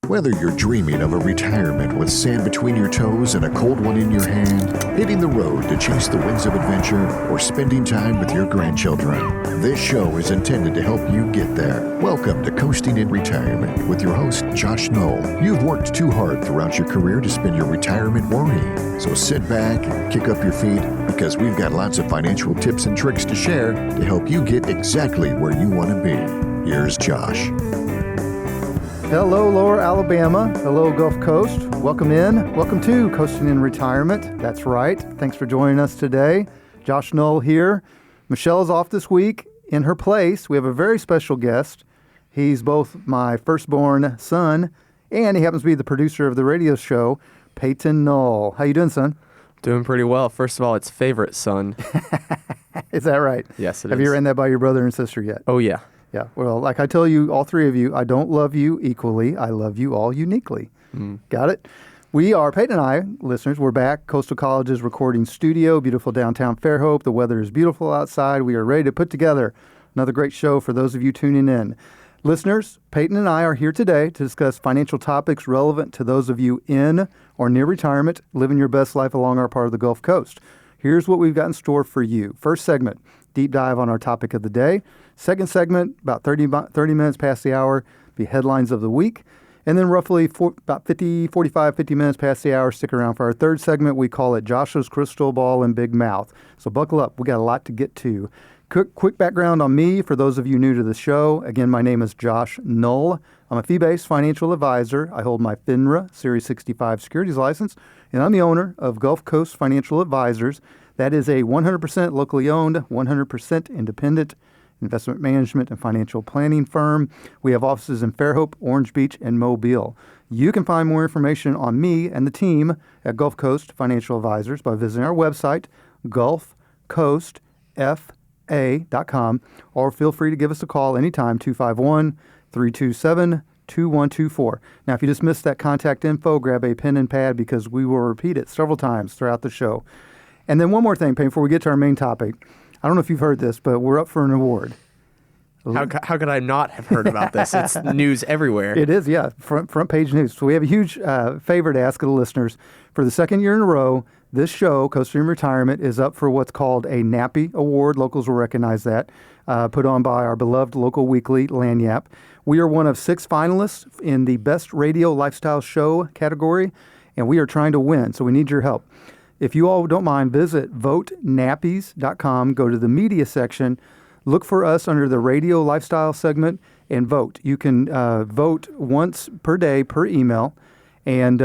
Whether you're dreaming of a retirement with sand between your toes and a cold one in your hand, hitting the road to chase the winds of adventure, or spending time with your grandchildren, this show is intended to help you get there. Welcome to Coasting in Retirement with your host, Josh Knoll. You've worked too hard throughout your career to spend your retirement worrying. So sit back and kick up your feet because we've got lots of financial tips and tricks to share to help you get exactly where you want to be. Here's Josh. Hello, Lower Alabama. Hello, Gulf Coast. Welcome in. Welcome to Coasting in Retirement. That's right. Thanks for joining us today. Josh Knoll here. Michelle's off this week. In her place, we have a very special guest. He's both my firstborn son, and he happens to be the producer of the radio show, Peyton Knoll. How you doing, son? Doing pretty well. First of all, it's favorite son. Is that right? Yes, it is. Have you ran that by your brother and sister yet? Oh, yeah. Yeah, well, like I tell you, all three of you, I don't love you equally. I love you all uniquely. Got it? We are, Peyton and I, listeners, we're back. Coastal College's recording studio, beautiful downtown Fairhope. The weather is beautiful outside. We are ready to put together another great show for those of you tuning in. Listeners, Peyton and I are here today to discuss financial topics relevant to those of you in or near retirement, living your best life along our part of the Gulf Coast. Here's what we've got in store for you. First segment, deep dive on our topic of the day. Second segment, about 30 minutes past the hour, be headlines of the week. And then roughly about 50 minutes past the hour, stick around for our third segment. We call it Joshua's Crystal Ball and Big Mouth. So buckle up. We got a lot to get to. Quick background on me for those of you new to the show. Again, my name is Josh Knoll. I'm a fee-based financial advisor. I hold my FINRA Series 65 securities license, and I'm the owner of Gulf Coast Financial Advisors. That is a 100% locally owned, 100% independent investment management and financial planning firm. We have offices in Fairhope, Orange Beach, and Mobile. You can find more information on me and the team at Gulf Coast Financial Advisors by visiting our website, gulfcoastfa.com, or feel free to give us a call anytime, 251-327-2124. Now, if you just missed that contact info, grab a pen and pad because we will repeat it several times throughout the show. And then one more thing, Payne, before we get to our main topic. I don't know if you've heard this, but we're up for an award. How could I not have heard about this? It's news everywhere. It is, yeah, front page news. So we have a huge favor to ask of the listeners. For the second year in a row, this show, Coasting in Retirement, is up for what's called a NAPPY Award. Locals will recognize that, put on by our beloved local weekly, Lagniappe. We are one of 6 finalists in the Best Radio Lifestyle Show category, and we are trying to win, so we need your help. If you all don't mind, visit votenappies.com, go to the media section, look for us under the radio lifestyle segment, and vote. You can vote once per day per email, and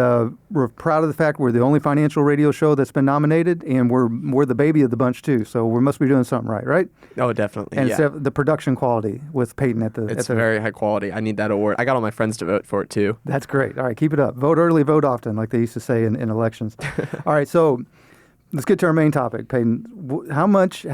we're proud of the fact we're the only financial radio show that's been nominated, and we're the baby of the bunch too, so we must be doing something right? Oh, definitely. And yeah. It's the production quality with Peyton at the... It's very high quality. I need that award. I got all my friends to vote for it too. That's great. All right, keep it up. Vote early, vote often, like they used to say in elections. All right, so let's get to our main topic, Peyton. How much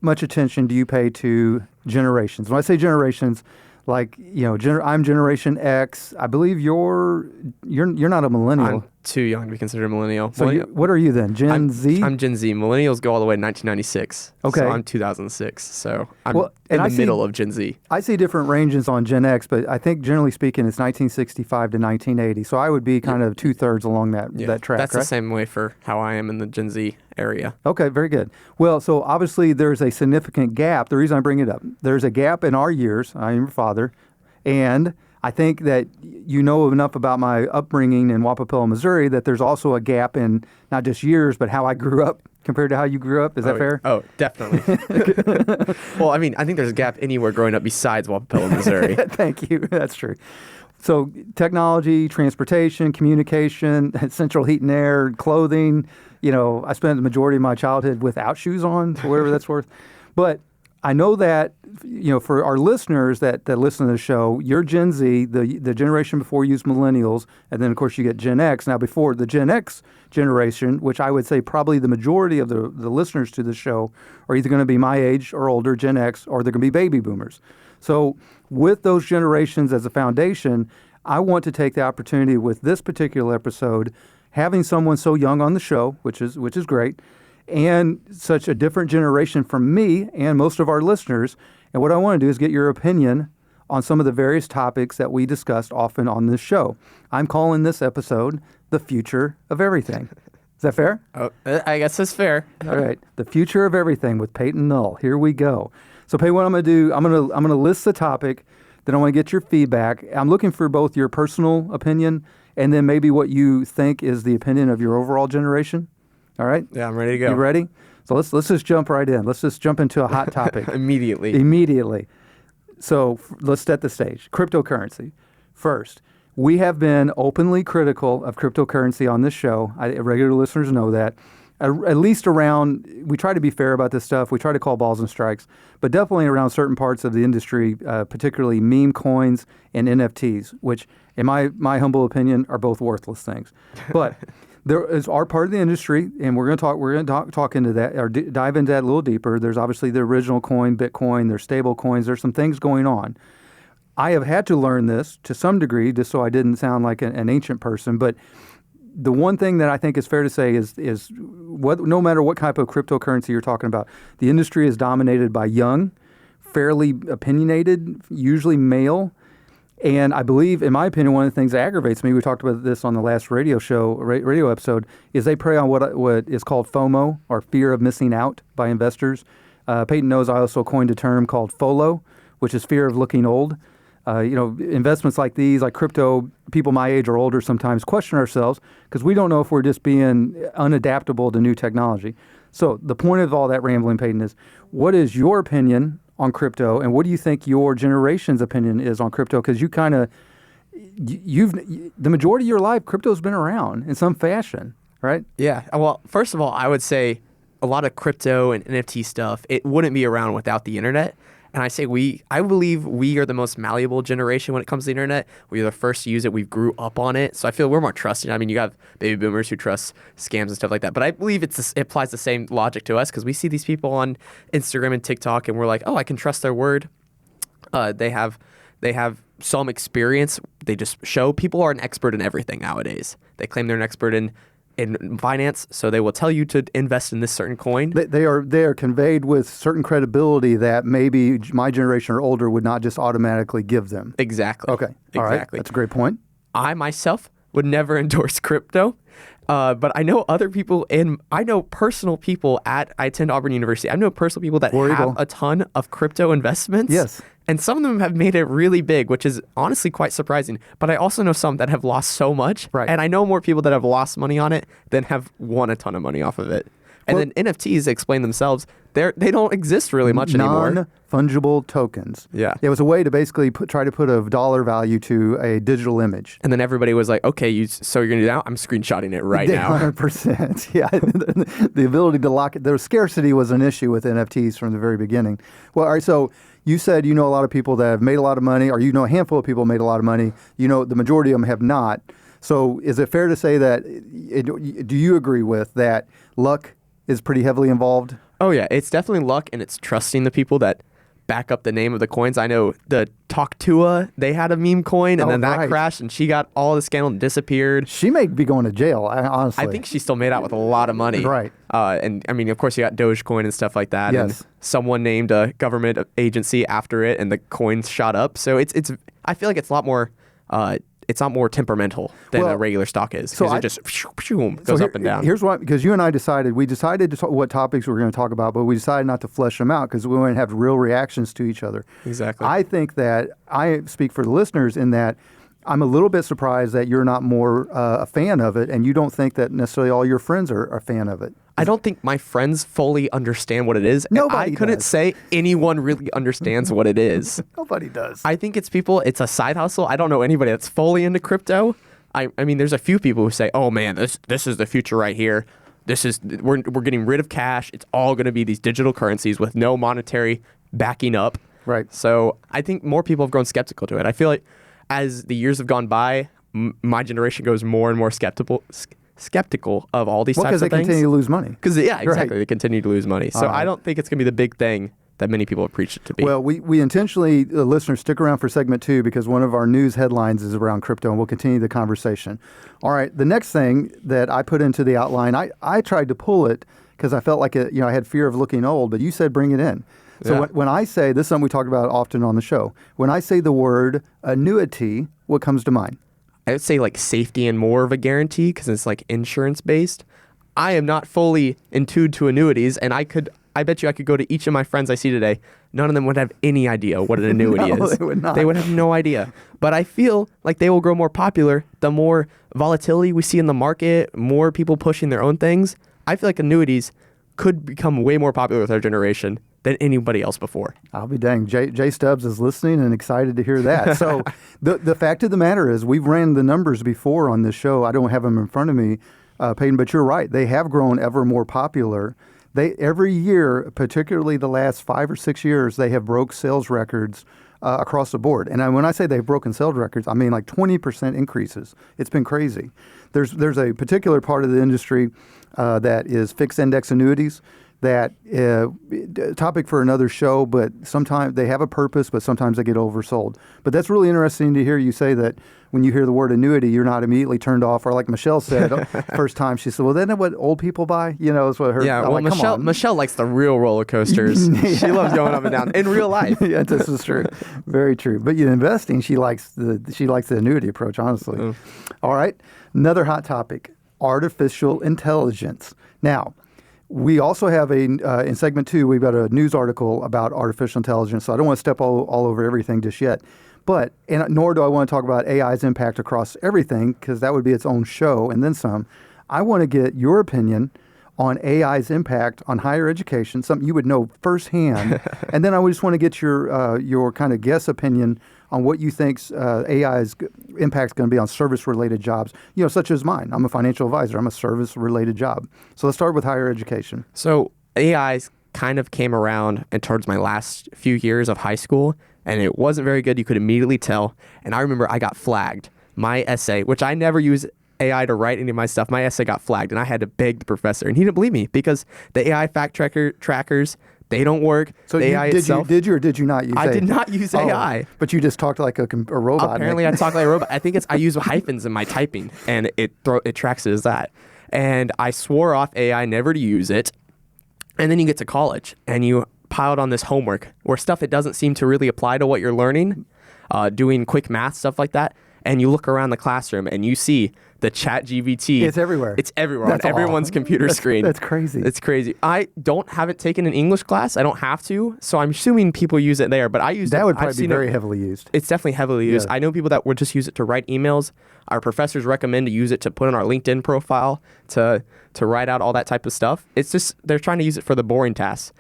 attention do you pay to generations? When I say generations, like, I'm Generation X. I believe you're not a millennial. I'm too young to be considered a millennial. So what are you then? Gen Z? I'm Gen Z. Millennials go all the way to 1996. Okay. So I'm 2006. So I'm middle of Gen Z. I see different ranges on Gen X, but I think generally speaking, it's 1965 to 1980. So I would be kind of 2/3 along that track. That's right? the same way for how I am in the Gen Z area. Okay, very good. Well, so obviously there's a significant gap. The reason I bring it up, there's a gap in our years. I am your father, and I think that you know enough about my upbringing in Wappapello, Missouri, that there's also a gap in not just years, but how I grew up compared to how you grew up. Is that fair? Oh, definitely. Well, I mean, I think there's a gap anywhere growing up besides Wappapello, Missouri. Thank you. That's true. So technology, transportation, communication, central heat and air, clothing. I spent the majority of my childhood without shoes on, for whatever that's worth. But I know that, for our listeners that listen to the show, you're Gen Z, the generation before you used millennials, and then, of course, you get Gen X. Now, before the Gen X generation, which I would say probably the majority of the listeners to the show are either going to be my age or older, Gen X, or they're going to be baby boomers. So with those generations as a foundation, I want to take the opportunity with this particular episode, having someone so young on the show, which is great, and such a different generation from me and most of our listeners. And what I want to do is get your opinion on some of the various topics that we discussed often on this show. I'm calling this episode The Future of Everything. Is that fair? Oh, I guess that's fair. All right. The Future of Everything with Peyton Null. Here we go. So, Peyton, what I'm going to do, I'm going to list the topic, then I want to get your feedback. I'm looking for both your personal opinion and then maybe what you think is the opinion of your overall generation. All right? Yeah, I'm ready to go. You ready? So let's just jump right in. Let's just jump into a hot topic. Immediately. So let's set the stage. Cryptocurrency. First, we have been openly critical of cryptocurrency on this show. Regular listeners know that. At least around, we try to be fair about this stuff. We try to call balls and strikes, but definitely around certain parts of the industry, particularly meme coins and NFTs, which, in my humble opinion, are both worthless things. But there is our part of the industry, and we're going to talk into that or dive into that a little deeper. There's obviously the original coin, Bitcoin. There's stable coins. There's some things going on. I have had to learn this to some degree, just so I didn't sound like an ancient person, but the one thing that I think is fair to say is no matter what type of cryptocurrency you're talking about, the industry is dominated by young, fairly opinionated, usually male. And I believe, in my opinion, one of the things that aggravates me, we talked about this on the last radio episode, is they prey on what is called FOMO, or fear of missing out by investors. Peyton knows I also coined a term called FOLO, which is fear of looking old. Investments like these, like crypto, people my age or older sometimes question ourselves because we don't know if we're just being unadaptable to new technology. So the point of all that rambling, Peyton, is what is your opinion on crypto, and what do you think your generation's opinion is on crypto? Because the majority of your life, crypto's been around in some fashion, right? Yeah. Well, first of all, I would say a lot of crypto and NFT stuff, it wouldn't be around without the internet. And I believe we are the most malleable generation when it comes to the internet. We are the first to use it. We grew up on it. So I feel we're more trusting. I mean, you have baby boomers who trust scams and stuff like that. But I believe it applies the same logic to us because we see these people on Instagram and TikTok and we're like, oh, I can trust their word. They have some experience. They just show people are an expert in everything nowadays. They claim they're an expert in finance, so they will tell you to invest in this certain coin. They are conveyed with certain credibility that maybe my generation or older would not just automatically give them. Exactly. Okay. All right. That's a great point. I myself would never endorse crypto, but I know other people, and I know personal people I attend Auburn University. I know personal people that have a ton of crypto investments. Yes. And some of them have made it really big, which is honestly quite surprising. But I also know some that have lost so much. Right. And I know more people that have lost money on it than have won a ton of money off of it. And then NFTs explain themselves. They don't exist really much anymore. Non-fungible tokens. Yeah. It was a way to basically try to put a dollar value to a digital image. And then everybody was like, okay, so you're going to do that? I'm screenshotting it right now. 100%. Yeah. The ability to lock it. The scarcity was an issue with NFTs from the very beginning. Well, all right, so you said you know a lot of people that have made a lot of money, or you know a handful of people made a lot of money. You know the majority of them have not. So is it fair to say that, do you agree with that luck is pretty heavily involved? Oh, yeah. It's definitely luck, and it's trusting the people that back up the name of the coins. I know the Talktua, they had a meme coin, and then that crashed, and she got all the scandal and disappeared. She may be going to jail, honestly. I think she still made out with a lot of money. Right. And, I mean, of course, you got Dogecoin and stuff like that. Yes. And someone named a government agency after it, and the coins shot up. So it's I feel like it's a lot more... it's not more temperamental than a regular stock is. So it just goes up and down. Here's why, because you and I decided to talk what topics we were going to talk about, but we decided not to flesh them out because we want to have real reactions to each other. Exactly. I think that I speak for the listeners in that I'm a little bit surprised that you're not more a fan of it, and you don't think that necessarily all your friends are a fan of it. I don't think my friends fully understand what it is. Nobody I couldn't does. say anyone really understands what it is. Nobody does. I think it's a side hustle. I don't know anybody that's fully into crypto. I mean, there's a few people who say, oh man, this is the future right here. We're getting rid of cash. It's all going to be these digital currencies with no monetary backing up. Right. So I think more people have grown skeptical to it. I feel like as the years have gone by, my generation goes more and more skeptical of all these types of things. Because they continue to lose money. Yeah, exactly. Right. They continue to lose money. So I don't think it's going to be the big thing that many people have preached it to be. Well, we intentionally, listeners, stick around for segment 2 because one of our news headlines is around crypto, and we'll continue the conversation. All right, the next thing that I put into the outline, I tried to pull it because I felt like I had fear of looking old, but you said bring it in. So Yeah. when I say, this is something we talk about often on the show, when I say the word annuity, what comes to mind? I would say like safety and more of a guarantee because it's like insurance based. I am not fully entuned to annuities, and I bet you I could go to each of my friends I see today. None of them would have any idea what an annuity No, is. they would not. They would have no idea. But I feel like they will grow more popular the more volatility we see in the market, more people pushing their own things. I feel like annuities could become way more popular with our generation than anybody else before. I'll be dang. Jay Stubbs is listening and excited to hear that. So the fact of the matter is we've ran the numbers before on this show. I don't have them in front of me, Peyton, but you're right. They have grown ever more popular. Every year, particularly the last 5 or 6 years, they have broke sales records across the board. And when I say they've broken sales records, I mean like 20% increases. It's been crazy. There's a particular part of the industry that is fixed index annuities. That topic for another show, but sometimes they have a purpose, but sometimes they get oversold. But that's really interesting to hear you say that when you hear the word annuity, you're not immediately turned off, or like Michelle said first time, she said, well, isn't that what old people buy? You know, that's what her. Yeah, I'm well, like, come on. Michelle likes the real roller coasters. She loves going up and down in real life. Yeah, this is true. Very true. But investing, she likes the annuity approach, honestly. All right. Another hot topic, artificial intelligence. Now, we also have in segment 2, we've got a news article about artificial intelligence. So I don't want to step all over everything just yet. But, nor do I want to talk about AI's impact across everything, because that would be its own show and then some. I want to get your opinion on AI's impact on higher education, something you would know firsthand. And then I would just want to get your kind of guess opinion on what you think AI's impact is going to be on service-related jobs, such as mine. I'm a financial advisor. I'm a service-related job. So let's start with higher education. So AI's kind of came around and towards my last few years of high school, and it wasn't very good. You could immediately tell. And I remember I got flagged. My essay, which I never use AI to write any of my stuff, my essay got flagged, and I had to beg the professor, and he didn't believe me because the AI trackers, they don't work. So the AI itself, did you or did you not use AI? I did not use AI. But you just talked like a robot. Apparently, I talk like a robot. I think I use hyphens in my typing, and it tracks it as that. And I swore off AI never to use it. And then you get to college, and you piled on this homework or stuff that doesn't seem to really apply to what you're learning, doing quick math, stuff like that. And you look around the classroom, and you see the ChatGPT. It's everywhere. It's everywhere on everyone's computer screen. That's crazy. It's crazy. I haven't taken an English class. I don't have to, so I'm assuming people use it there. But I use that it. would probably be very heavily used. It's definitely heavily used. Yeah. I know people that would just use it to write emails. Our professors recommend to use it to put on our LinkedIn profile to write out all that type of stuff. It's just they're trying to use it for the boring tasks.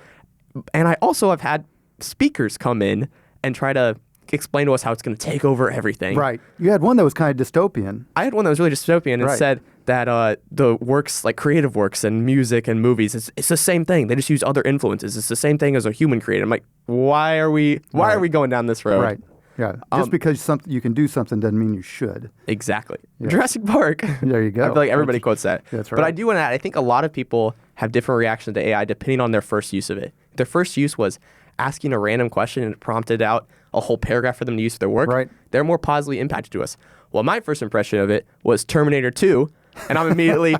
And I also have had speakers come in and try to explain to us how it's going to take over everything. Right. You had one that was kind of dystopian. I had one that was really dystopian and Right. said that the works, like creative works and music and movies, it's the same thing. They just use other influences. It's the same thing as a human created. I'm like, why are we going down this road? Right. Yeah. Just because you can do something doesn't mean you should. Exactly. Jurassic Park. There you go. I feel like everybody quotes that. That's But I right. do want to add, I think a lot of people have different reactions to AI depending on their first use of it. Their first use was asking a random question and it prompted out a whole paragraph for them to use for their work. Right. They're more positively impacted to us. Well, my first impression of it was Terminator 2, and I'm immediately,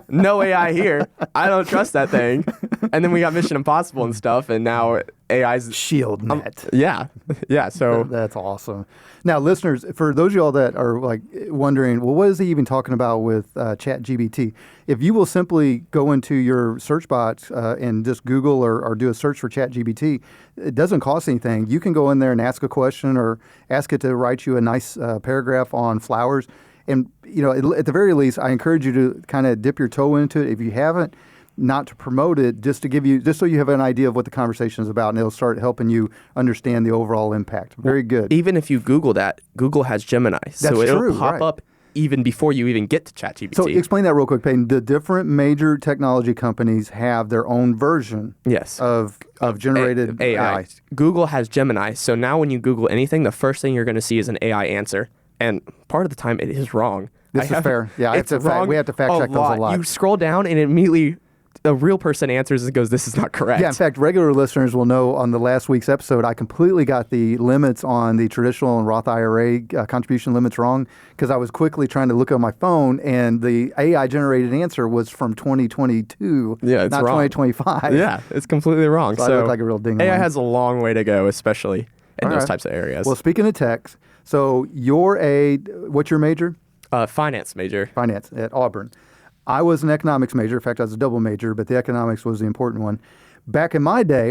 no AI here. I don't trust that thing. And then we got Mission Impossible and stuff, and now AI's... Shield net. Yeah. Yeah, so... That's awesome. Now, listeners, for those of y'all that are like wondering, well, what is he even talking about with ChatGPT? If you will simply go into your search box and just Google or do a search for ChatGPT, it doesn't cost anything. You can go in there and ask a question or ask it to write you a nice paragraph on flowers. And, at the very least, I encourage you to kind of dip your toe into it. If you haven't, not to promote it, just so you have an idea of what the conversation is about, and it'll start helping you understand the overall impact. Very good. Even if you Google that, Google has Gemini. So it'll true, pop right. up even before you even get to ChatGPT. So explain that real quick, Peyton. The different major technology companies have their own version Yes. of generated AI. Google has Gemini. So now when you Google anything, the first thing you're going to see is an AI answer. And part of the time it is wrong. This is fair. Yeah, it's wrong we have to fact check those a lot. You scroll down and it immediately a real person answers and goes, this is not correct. Yeah, in fact, regular listeners will know on the last week's episode, I completely got the limits on the traditional and Roth IRA contribution limits wrong because I was quickly trying to look on my phone, and the AI-generated answer was from 2022, Yeah, it's not wrong. 2025. Yeah, it's completely wrong. So I look like a real ding-a-ling. AI has a long way to go, especially in All those right. types of areas. Well, speaking of tech, so what's your major? Finance major. Finance at Auburn. I was an economics major. In fact, I was a double major, but the economics was the important one. Back in my day,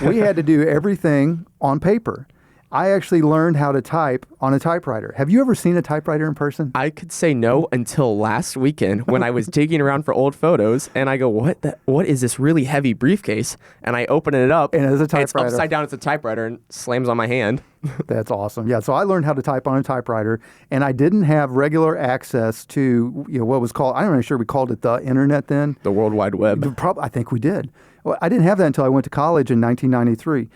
we had to do everything on paper. I actually learned how to type on a typewriter. Have you ever seen a typewriter in person? I could say no until last weekend when I was digging around for old photos, and I go, what is this really heavy briefcase? And I open it up, And it's a typewriter. It's upside down. It's a typewriter, and slams on my hand. That's awesome. Yeah, so I learned how to type on a typewriter, and I didn't have regular access to what was called, I'm not even sure we called it the internet then. The World Wide Web. I think we did. Well, I didn't have that until I went to college in 1993.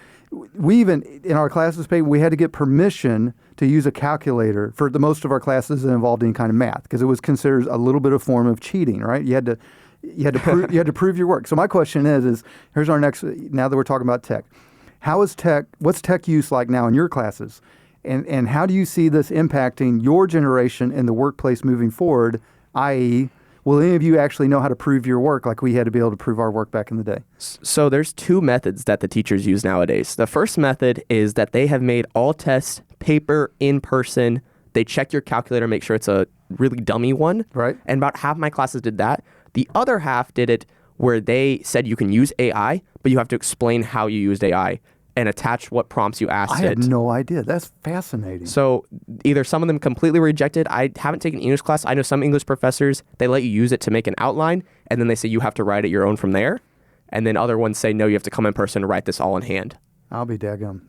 We even, in our classes, we had to get permission to use a calculator for the most of our classes that involved any kind of math, because it was considered a little bit of form of cheating, right? You had to prove your work. So my question is here's our next, now that we're talking about tech, what's tech use like now in your classes? And how do you see this impacting your generation in the workplace moving forward, i.e., will any of you actually know how to prove your work like we had to be able to prove our work back in the day? So there's two methods that the teachers use nowadays. The first method is that they have made all tests paper, in person. They check your calculator, make sure it's a really dummy one. Right. And about half my classes did that. The other half did it where they said you can use AI, but you have to explain how you used AI and attach what prompts you asked I it. had no idea. That's fascinating. So either some of them completely rejected. I haven't taken English class. I know some English professors, they let you use it to make an outline, and then they say you have to write it your own from there. And then other ones say, no, you have to come in person and write this all in hand. I'll be daggum.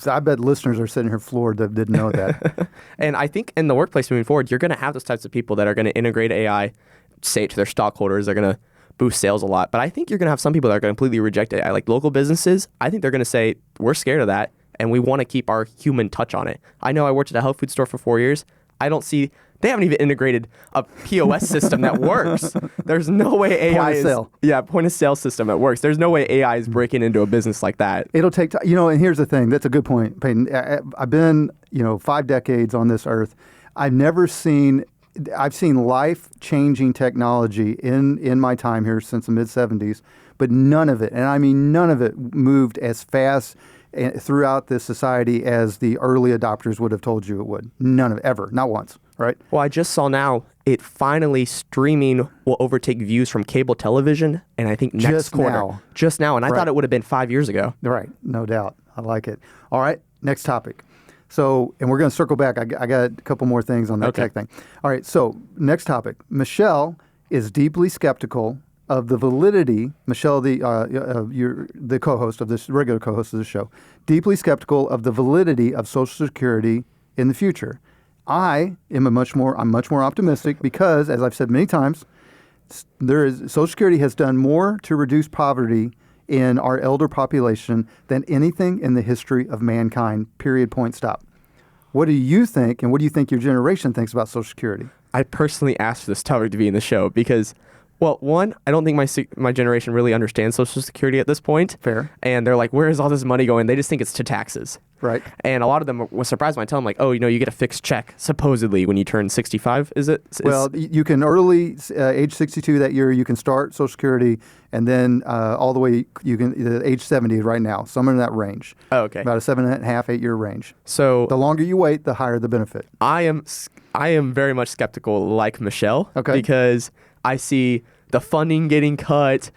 I bet listeners are sitting here floored that didn't know that. And I think in the workplace moving forward, you're going to have those types of people that are going to integrate AI, say it to their stockholders. They're going to boost sales a lot. But I think you're going to have some people that are going to completely reject AI. Like local businesses, I think they're going to say, we're scared of that, and we want to keep our human touch on it. I know I worked at a health food store for 4 years. I don't see, they haven't even integrated a POS system that works. There's no way AI point of sale system that works. There's no way AI is breaking into a business like that. It'll take time. And here's the thing. That's a good point, Peyton. I've been, 5 decades on this earth. I've seen life-changing technology in my time here since the mid-'70s, but none of it, and I mean none of it, moved as fast throughout this society as the early adopters would have told you it would. None of it, ever. Not once, right? Well, I just saw now, finally streaming will overtake views from cable television, and I think next quarter. Just now. And I thought it would have been 5 years ago. Right, no doubt. I like it. All right, next topic. So, and we're going to circle back. I got a couple more things on that tech thing. All right, so next topic. Michelle is deeply skeptical of the validity, Michelle, the co-host of this, regular co-host of the show, deeply skeptical of the validity of Social Security in the future. I'm much more optimistic because, as I've said many times, Social Security has done more to reduce poverty in our elder population than anything in the history of mankind, period, point, stop. What do you think, and what do you think your generation thinks about Social Security? I personally asked for this topic to be in the show because, well, one, I don't think my generation really understands Social Security at this point. Fair. And they're like, where is all this money going? They just think it's to taxes. Right. And a lot of them were surprised when I tell them, like, oh, you get a fixed check, supposedly, when you turn 65, is it? Well, you can age 62 that year, you can start Social Security, and then all the way, you can age 70 right now, somewhere in that range. Oh, okay. About a 7.5, 8 year range. So the longer you wait, the higher the benefit. I am very much skeptical, like Michelle, because I see the funding getting cut.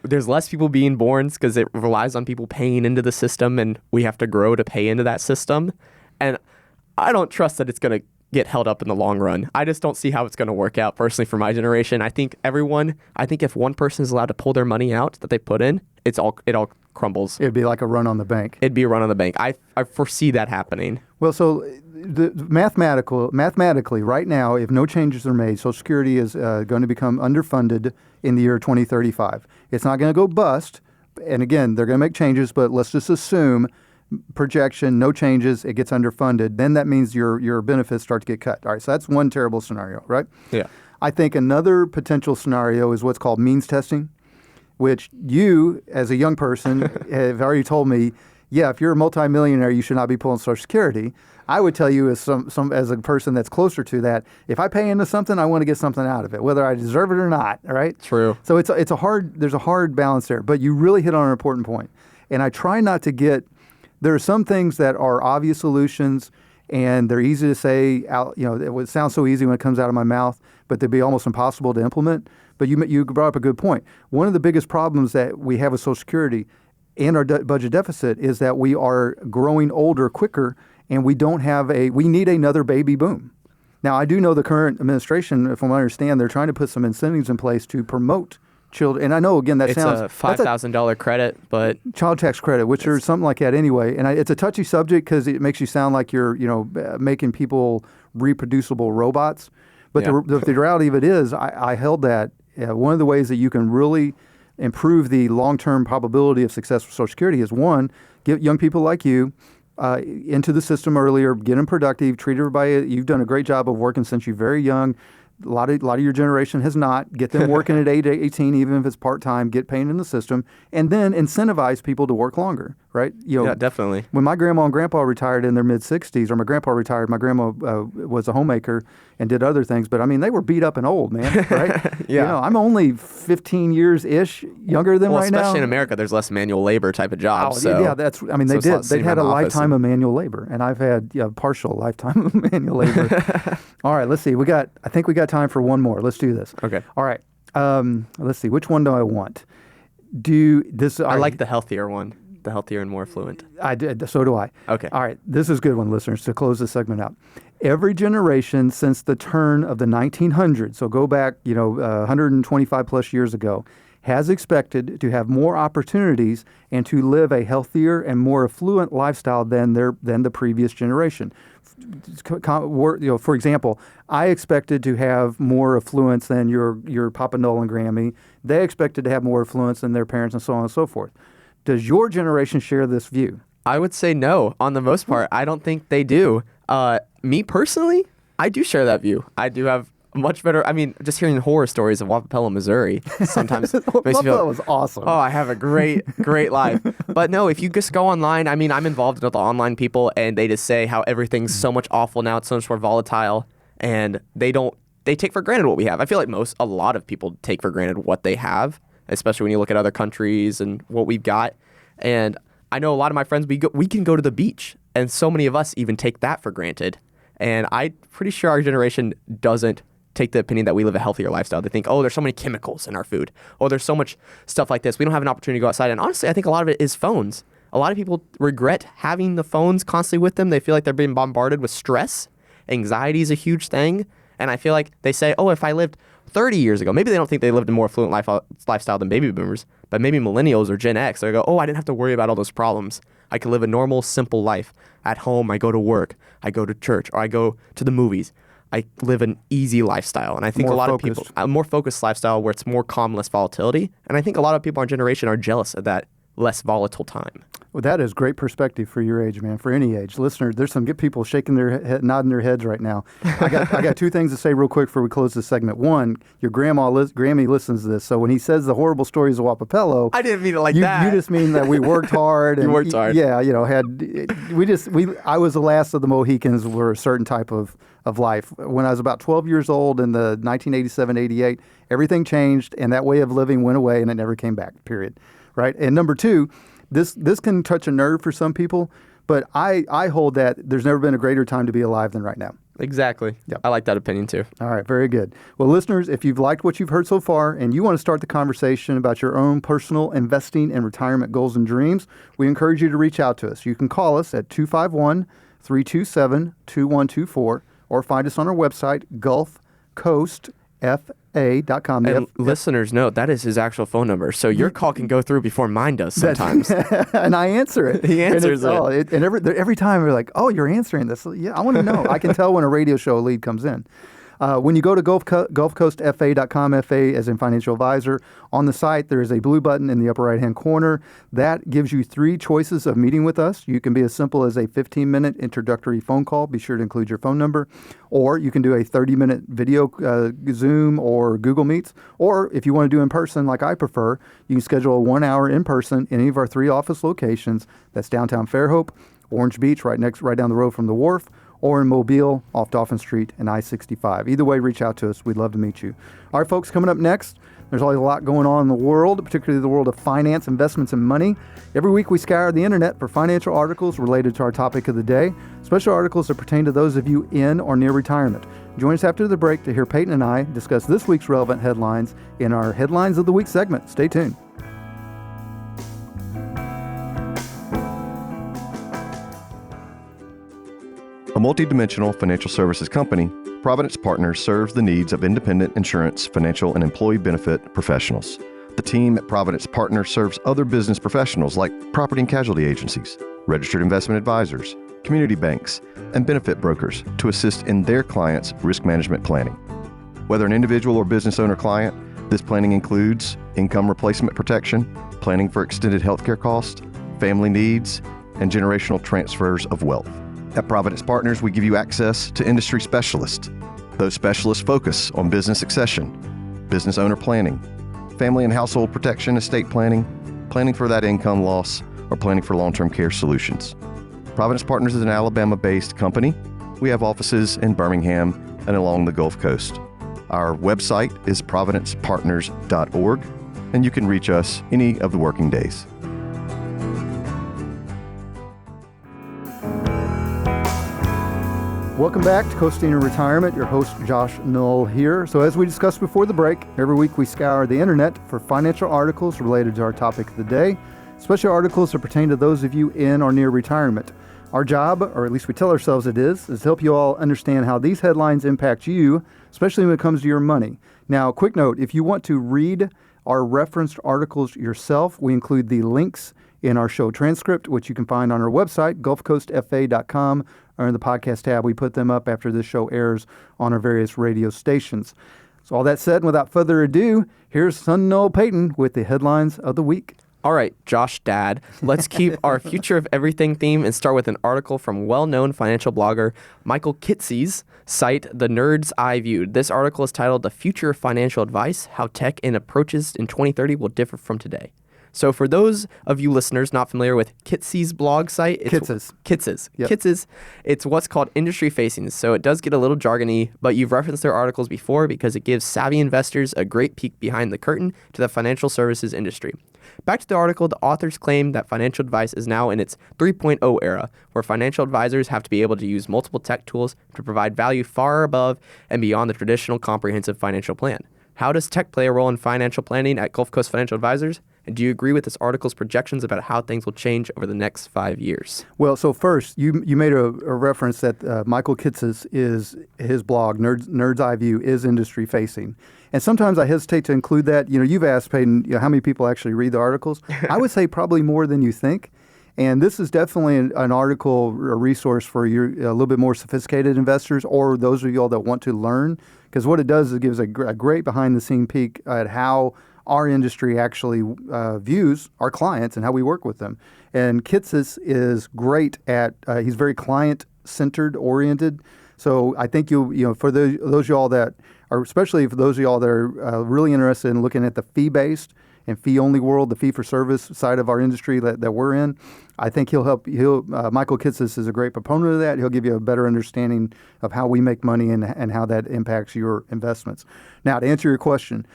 There's less people being born because it relies on people paying into the system, and we have to grow to pay into that system. And I don't trust that it's going to get held up in the long run. I just don't see how it's going to work out personally for my generation. I think if one person is allowed to pull their money out that they put in, it all crumbles. It'd be like a run on the bank. It'd be a run on the bank. I foresee that happening. Well, so mathematically, right now, if no changes are made, Social Security is going to become underfunded in the year 2035. It's not going to go bust. And again, they're going to make changes, but let's just assume projection, no changes, it gets underfunded. Then that means your benefits start to get cut. All right, so that's one terrible scenario, right? Yeah. I think another potential scenario is what's called means testing, which you, as a young person, have already told me, yeah, if you're a multimillionaire, you should not be pulling Social Security. I would tell you as as a person that's closer to that, if I pay into something, I want to get something out of it, whether I deserve it or not, all right? True. So there's a hard balance there, but you really hit on an important point. And I try not to there are some things that are obvious solutions and they're easy to say out, it would sound so easy when it comes out of my mouth, but they'd be almost impossible to implement. But you brought up a good point. One of the biggest problems that we have with Social Security and our budget deficit is that we are growing older quicker, and we need another baby boom. Now, I do know the current administration, from what I understand, they're trying to put some incentives in place to promote children. And I know, again, It's a $5,000 credit, but child tax credit, which are something like that anyway. And it's a touchy subject because it makes you sound like you're, making people reproducible robots. But the reality of it is, I held that one of the ways that you can really improve the long-term probability of success for Social Security is, one, get young people like you into the system earlier, get them productive, treat everybody. You've done a great job of working since you're very young. A lot of your generation has not. Get them working at 18, even if it's part-time, get paid in the system, and then incentivize people to work longer, right? Yeah, definitely. When my grandma and grandpa retired in their mid-60s, or my grandpa retired, my grandma was a homemaker and did other things, but I mean, they were beat up and old, man, right? Yeah. I'm only 15 years-ish younger than right now. Especially in America, there's less manual labor type of jobs. They did. They had a lifetime of manual labor, and I've had partial lifetime of manual labor. All right, let's see. I think we got time for one more. Let's do this. Okay. All right. Let's see. Which one do I want? I like the healthier one. The healthier and more fluent. So do I. Okay. All right. This is a good one, listeners, to close this segment out. Every generation since the turn of the 1900s, so go back, 125 plus years ago, has expected to have more opportunities and to live a healthier and more affluent lifestyle than the previous generation. For example, I expected to have more affluence than your Papa Noel and Grammy. They expected to have more affluence than their parents, and so on and so forth. Does your generation share this view? I would say no. On the most part, I don't think they do. Me personally, I do share that view. I do have much better. I mean, just hearing horror stories of Wappapello, Missouri, sometimes makes me feel. That was awesome. Oh, I have a great life. But no, if you just go online, I mean, I'm involved with the online people, and they just say how everything's so much awful now. It's so much more volatile, and they take for granted what we have. I feel like a lot of people take for granted what they have, especially when you look at other countries and what we've got. And I know a lot of my friends, we can go to the beach, and so many of us even take that for granted. And I'm pretty sure our generation doesn't take the opinion that we live a healthier lifestyle. They think, oh, there's so many chemicals in our food. Oh, there's so much stuff like this. We don't have an opportunity to go outside. And honestly, I think a lot of it is phones. A lot of people regret having the phones constantly with them. They feel like they're being bombarded with stress. Anxiety is a huge thing. And I feel like they say, oh, if I lived 30 years ago, maybe they don't think they lived a more affluent lifestyle than baby boomers, but maybe millennials or Gen X, they go, oh, I didn't have to worry about all those problems. I could live a normal, simple life. At home, I go to work, I go to church, or I go to the movies. I live an easy lifestyle. And I think a lot of people, a more focused lifestyle where it's more calm, less volatility. And I think a lot of people in our generation are jealous of that less volatile time. Well, that is great perspective for your age, man, for any age. Listeners, there's some good people shaking their head, nodding their heads right now. I got two things to say real quick before we close this segment. One, your Grammy listens to this, so when he says the horrible stories of Wappapello, I didn't mean it like that. You just mean that we worked hard. You worked hard. Yeah, I was the last of the Mohicans were a certain type of life. When I was about 12 years old in the 1987-88, everything changed, and that way of living went away, and it never came back, period. Right? And number two, this can touch a nerve for some people, but I hold that there's never been a greater time to be alive than right now. Exactly. Yep. I like that opinion too. All right, very good. Well, listeners, if you've liked what you've heard so far and you want to start the conversation about your own personal investing and retirement goals and dreams, we encourage you to reach out to us. You can call us at 251-327-2124 or find us on our website, gulfcoastfa.com. And listeners know that is his actual phone number, so your call can go through before mine does sometimes. And I answer it. He answers it. And every time we're like, oh, you're answering this. Yeah, I want to know. I can tell when a radio show lead comes in. When you go to GulfCoastFA.com, FA as in financial advisor, on the site there is a blue button in the upper right-hand corner. That gives you 3 choices of meeting with us. You can be as simple as a 15-minute introductory phone call. Be sure to include your phone number. Or you can do a 30-minute video Zoom or Google Meets. Or if you want to do in person like I prefer, you can schedule a 1 hour in person in any of our 3 office locations. That's downtown Fairhope, Orange Beach, right down the road from the wharf, or in Mobile off Dauphin Street and I-65. Either way, reach out to us. We'd love to meet you. All right, folks, coming up next, there's always a lot going on in the world, particularly the world of finance, investments, and money. Every week we scour the internet for financial articles related to our topic of the day, special articles that pertain to those of you in or near retirement. Join us after the break to hear Peyton and I discuss this week's relevant headlines in our Headlines of the Week segment. Stay tuned. A multidimensional financial services company, Providence Partners serves the needs of independent insurance, financial, and employee benefit professionals. The team at Providence Partners serves other business professionals like property and casualty agencies, registered investment advisors, community banks, and benefit brokers to assist in their clients' risk management planning. Whether an individual or business owner client, this planning includes income replacement protection, planning for extended healthcare costs, family needs, and generational transfers of wealth. At Providence Partners, we give you access to industry specialists. Those specialists focus on business succession, business owner planning, family and household protection, estate planning, planning for that income loss, or planning for long-term care solutions. Providence Partners is an Alabama-based company. We have offices in Birmingham and along the Gulf Coast. Our website is providencepartners.org, and you can reach us any of the working days. Welcome back to Coasting to Retirement. Your host, Josh Null here. So as we discussed before the break, every week we scour the internet for financial articles related to our topic of the day, especially articles that pertain to those of you in or near retirement. Our job, or at least we tell ourselves it is to help you all understand how these headlines impact you, especially when it comes to your money. Now, quick note, if you want to read our referenced articles yourself, we include the links in our show transcript, which you can find on our website, GulfCoastFA.com, or in the podcast tab. We put them up after this show airs on our various radio stations. So all that said, and without further ado, here's Son Noel Peyton with the headlines of the week. All right, Josh Dad, let's keep our Future of Everything theme and start with an article from well-known financial blogger Michael Kitces' site, The Nerd's Eye View. This article is titled The Future of Financial Advice, How Tech and Approaches in 2030 Will Differ from Today. So for those of you listeners not familiar with Kitces' blog site, Kitces, it's what's called industry facing. So it does get a little jargony, but you've referenced their articles before because it gives savvy investors a great peek behind the curtain to the financial services industry. Back to the article, the authors claim that financial advice is now in its 3.0 era, where financial advisors have to be able to use multiple tech tools to provide value far above and beyond the traditional comprehensive financial plan. How does tech play a role in financial planning at Gulf Coast Financial Advisors? And do you agree with this article's projections about how things will change over the next 5 years? Well, so first, you made a reference that Michael Kitces is his blog, Nerd's Eye View, is industry facing. And sometimes I hesitate to include that. You know, you've asked, Peyton, how many people actually read the articles. I would say probably more than you think. And this is definitely an article, a resource for your a little bit more sophisticated investors or those of you all that want to learn. Because what it does is it gives a great behind-the-scene peek at how our industry actually views our clients and how we work with them. And Kitces is great at, he's very client-centered, oriented. So I think for those of y'all that are, especially for those of y'all that are really interested in looking at the fee-based and fee-only world, the fee-for-service side of our industry that we're in, I think Michael Kitces is a great proponent of that. He'll give you a better understanding of how we make money and how that impacts your investments. Now, to answer your question,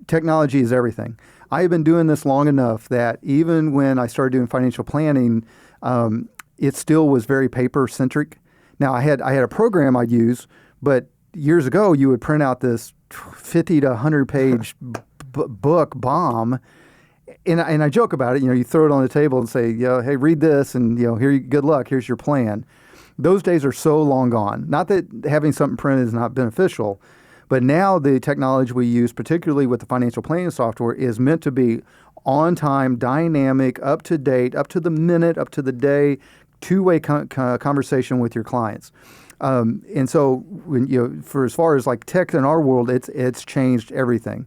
technology is everything. I have been doing this long enough that even when I started doing financial planning, it still was very paper-centric. Now, I had a program I'd use, but years ago, you would print out this 50 to 100-page book bomb, and I joke about it. You throw it on the table and say, hey, read this, and good luck. Here's your plan. Those days are so long gone. Not that having something printed is not beneficial, but now the technology we use, particularly with the financial planning software, is meant to be on time, dynamic, up to date, up to the minute, up to the day, two-way conversation with your clients. And so, for as far as like tech in our world, it's changed everything.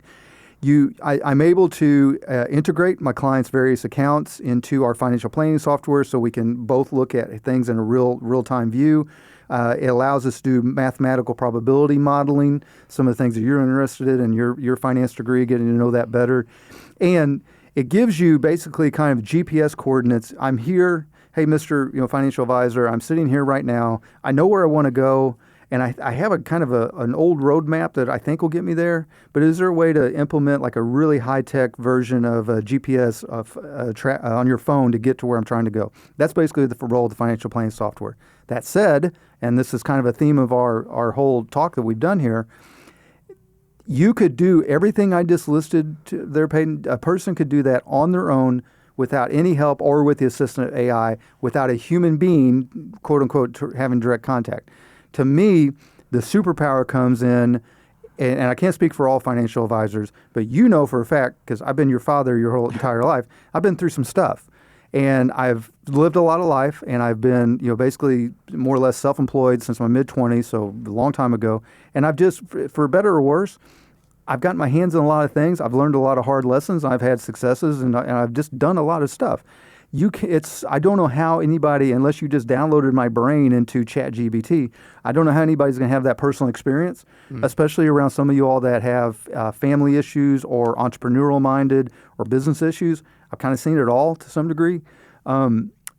I'm able to integrate my clients' various accounts into our financial planning software, so we can both look at things in a real-time view. It allows us to do mathematical probability modeling, some of the things that you're interested in your finance degree, getting to know that better. And it gives you basically kind of GPS coordinates. I'm here. Hey, Mr. Financial Advisor, I'm sitting here right now. I know where I want to go, and I have a kind of an old roadmap that I think will get me there. But is there a way to implement like a really high-tech version of a GPS on your phone to get to where I'm trying to go? That's basically the role of the financial planning software. That said, and this is kind of a theme of our whole talk that we've done here, you could do everything I just listed there, Peyton. A person could do that on their own without any help or with the assistance of AI, without a human being, quote unquote, having direct contact. To me, the superpower comes in, and I can't speak for all financial advisors, but for a fact, because I've been your father your whole entire life, I've been through some stuff. And I've lived a lot of life, and I've been, basically more or less self-employed since my mid-20s, so a long time ago. And I've just, for better or worse, I've gotten my hands on a lot of things. I've learned a lot of hard lessons. I've had successes, and I've just done a lot of stuff. I don't know how anybody, unless you just downloaded my brain into ChatGPT, I don't know how anybody's going to have that personal experience, especially around some of you all that have family issues or entrepreneurial-minded or business issues. I've kind of seen it all to some degree.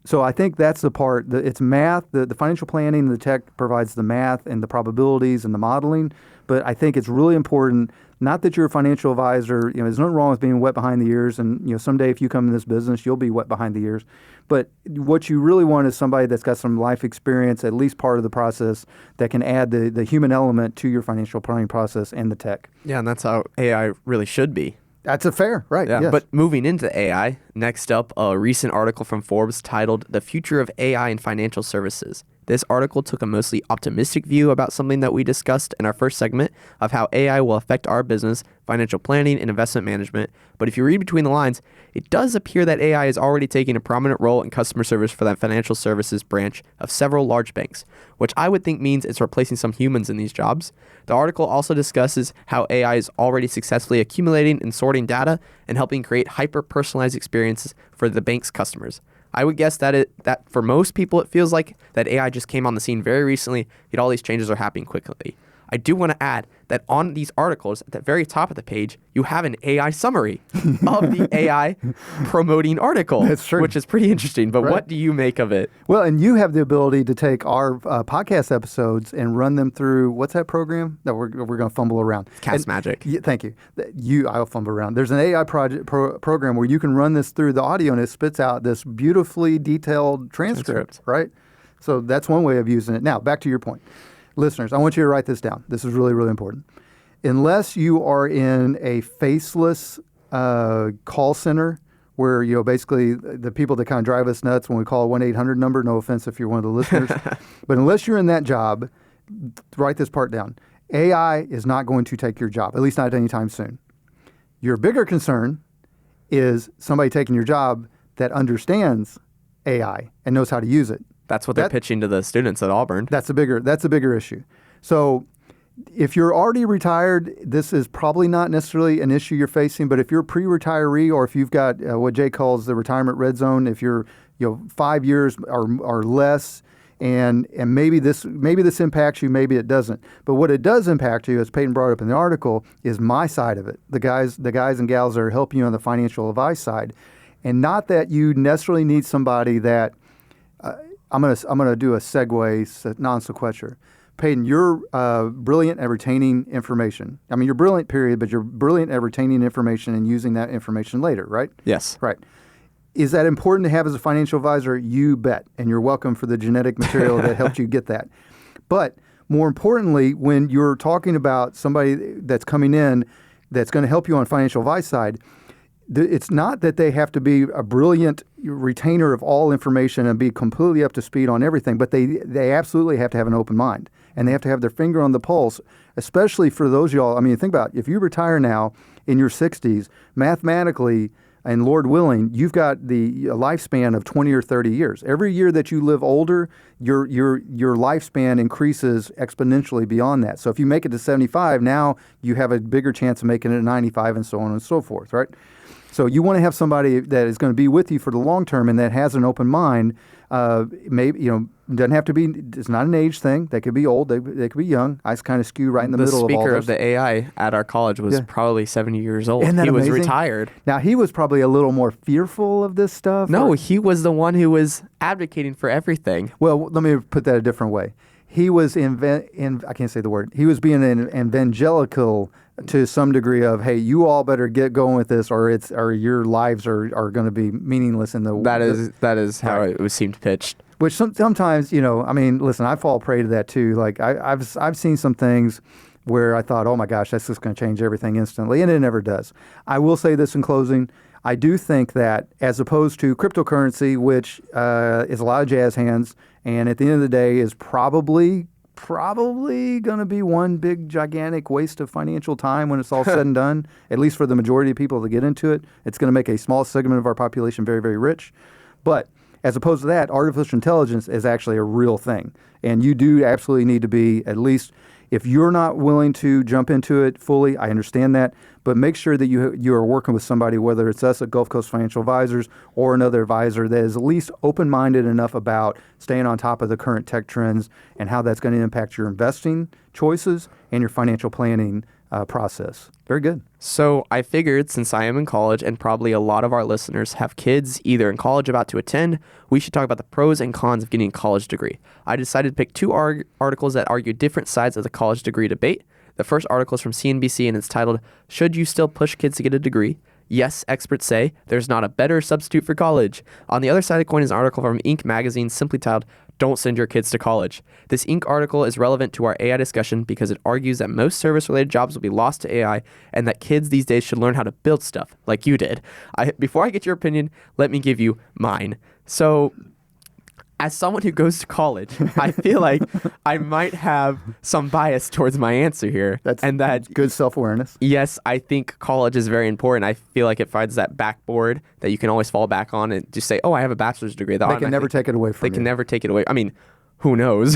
So I think that's the part. It's math. The financial planning and the tech provides the math and the probabilities and the modeling. But I think it's really important, not that you're a financial advisor. There's nothing wrong with being wet behind the ears. And, someday if you come in this business, you'll be wet behind the ears. But what you really want is somebody that's got some life experience, at least part of the process, that can add the human element to your financial planning process and the tech. Yeah, and that's how AI really should be. That's a fair, right? Yeah, yes. But moving into AI, next up, a recent article from Forbes titled "The Future of AI in Financial Services." This article took a mostly optimistic view about something that we discussed in our first segment of how AI will affect our business, financial planning, and investment management. But if you read between the lines, it does appear that AI is already taking a prominent role in customer service for that financial services branch of several large banks, which I would think means it's replacing some humans in these jobs. The article also discusses how AI is already successfully accumulating and sorting data and helping create hyper-personalized experiences for the bank's customers. I would guess that for most people, it feels like that AI just came on the scene very recently, yet all these changes are happening quickly. I do want to add that on these articles, at the very top of the page, you have an AI summary of the AI promoting article. That's true. Which is pretty interesting. But Right. What do you make of it? Well, and you have the ability to take our podcast episodes and run them through, what's that program that we're going to fumble around? Cast Magic. Yeah, thank you. I'll fumble around. There's an AI program where you can run this through the audio, and it spits out this beautifully detailed transcript, right? So that's one way of using it. Now, back to your point. Listeners, I want you to write this down. This is really, really important. Unless you are in a faceless call center where, basically the people that kind of drive us nuts when we call a 1-800 number, no offense if you're one of the listeners, but unless you're in that job, write this part down. AI is not going to take your job, at least not anytime soon. Your bigger concern is somebody taking your job that understands AI and knows how to use it. That's what they're pitching to the students at Auburn. That's a bigger issue. So if you're already retired, this is probably not necessarily an issue you're facing. But if you're pre-retiree, or if you've got what Jay calls the retirement red zone, if you're 5 years or less, and maybe this impacts you, maybe it doesn't. But what it does impact you, as Peyton brought up in the article, is my side of it. The guys and gals that are helping you on the financial advice side, and not that you necessarily need somebody that. I'm gonna do a segue, non sequitur. Peyton, you're brilliant at retaining information. I mean, you're brilliant, period, but you're brilliant at retaining information and using that information later, right? Yes. Right. Is that important to have as a financial advisor? You bet. And you're welcome for the genetic material that helped you get that. But more importantly, when you're talking about somebody that's coming in that's going to help you on financial advice side, it's not that they have to be a brilliant retainer of all information and be completely up to speed on everything, but they absolutely have to have an open mind, and they have to have their finger on the pulse, especially for those of y'all. I mean, think about it. If you retire now in your 60s, mathematically, and Lord willing, you've got the lifespan of 20 or 30 years. Every year that you live older, your lifespan increases exponentially beyond that. So if you make it to 75, now you have a bigger chance of making it to 95 and so on and so forth, right? So you want to have somebody that is going to be with you for the long term and that has an open mind. Maybe, doesn't have to be, it's not an age thing. They could be old, they could be young. I kind of skew right in the middle of all The speaker those. of the AI at our college was probably 70 years old. Isn't that He was amazing? retired. Now, he was probably a little more fearful of this stuff. No, or- he was the one who was advocating for everything. Well, let me put that a different way. He was I can't say the word. He was being an evangelical to some degree of, hey, you all better get going with this, or your lives are going to be meaningless in the. That is how Right. it was seemed pitched. Which sometimes, listen, I fall prey to that too. Like I've seen some things where I thought, oh my gosh, that's just going to change everything instantly, and it never does. I will say this in closing. I do think that as opposed to cryptocurrency, which is a lot of jazz hands, and at the end of the day is probably going to be one big gigantic waste of financial time when it's all said and done, at least for the majority of people that get into it. It's going to make a small segment of our population very, very rich. But as opposed to that, artificial intelligence is actually a real thing. And you do absolutely need to be, at least if you're not willing to jump into it fully, I understand that, but make sure that you are working with somebody, whether it's us at Gulf Coast Financial Advisors or another advisor that is at least open-minded enough about staying on top of the current tech trends and how that's going to impact your investing choices and your financial planning process. Very good. So I figured, since I am in college and probably a lot of our listeners have kids either in college about to attend, we should talk about the pros and cons of getting a college degree. I decided to pick two articles that argue different sides of the college degree debate. The first article is from CNBC and it's titled, "Should You Still Push Kids to Get a Degree? Yes, experts say there's not a better substitute for college." On the other side of the coin is an article from Inc. magazine simply titled, "Don't Send Your Kids to College." This Inc. article is relevant to our AI discussion because it argues that most service-related jobs will be lost to AI and that kids these days should learn how to build stuff like you did. Before I get your opinion, let me give you mine. So, as someone who goes to college, I feel like I might have some bias towards my answer here. That's that good self-awareness. yes, I think college is very important. I feel like it provides that backboard that you can always fall back on and just say, oh, I have a bachelor's degree. They can never take it away from They you. can never take it away. I mean, who knows